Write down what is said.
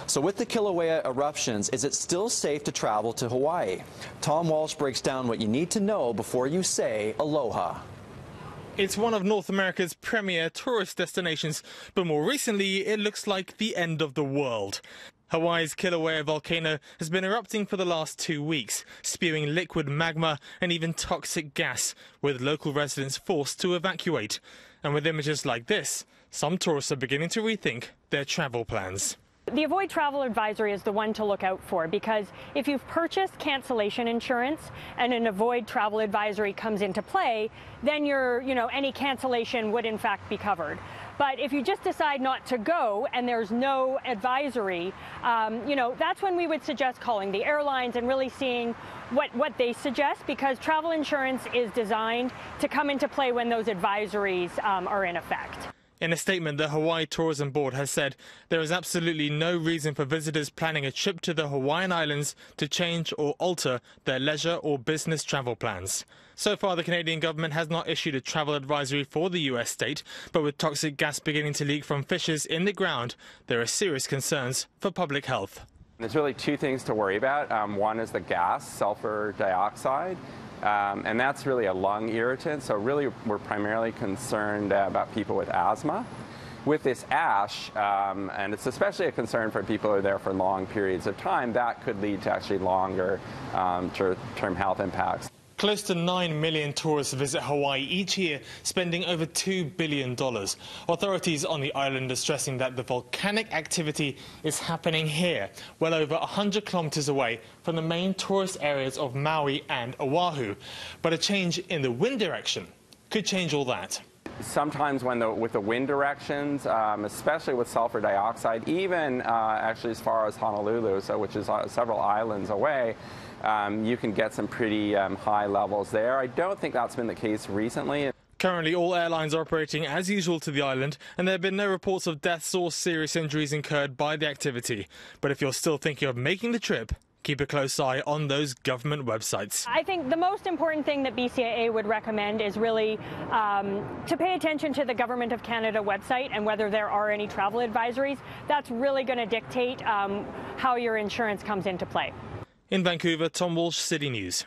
So with the Kilauea eruptions, is it still safe to travel to Hawaii? Tom Walsh breaks down what you need to know before you say aloha. It's one of North America's premier tourist destinations, but more recently it looks like the end of the world. Hawaii's Kilauea Volcano has been erupting for the last 2 weeks, spewing liquid magma and even toxic gas, with local residents forced to evacuate. And with images like this, some tourists are beginning to rethink their travel plans. The Avoid Travel Advisory is the one to look out for, because if you've purchased cancellation insurance and an Avoid Travel Advisory comes into play, then any cancellation would in fact be covered. But if you just decide not to go and there's no advisory, that's when we would suggest calling the airlines and really seeing what they suggest, because travel insurance is designed to come into play when those advisories are in effect. In a statement, the Hawaii Tourism Board has said there is absolutely no reason for visitors planning a trip to the Hawaiian Islands to change or alter their leisure or business travel plans. So far, the Canadian government has not issued a travel advisory for the US state, but with toxic gas beginning to leak from fissures in the ground, there are serious concerns for public health. There's really two things to worry about. One is the gas, sulfur dioxide. And that's really a lung irritant, so really we're primarily concerned about people with asthma. With this ash, and it's especially a concern for people who are there for long periods of time, that could lead to actually longer term health impacts. Close to 9 million tourists visit Hawaii each year, spending over $2 billion. Authorities on the island are stressing that the volcanic activity is happening here, well over 100 kilometers away from the main tourist areas of Maui and Oahu. But a change in the wind direction could change all that. Sometimes with the wind directions, especially with sulfur dioxide, even actually as far as Honolulu, which is several islands away, you can get some pretty high levels there. I don't think that's been the case recently. Currently, all airlines are operating as usual to the island, and there have been no reports of deaths or serious injuries incurred by the activity. But if you're still thinking of making the trip, keep a close eye on those government websites. I think the most important thing that BCAA would recommend is really to pay attention to the Government of Canada website and whether there are any travel advisories. That's really going to dictate how your insurance comes into play. In Vancouver, Tom Walsh, City News.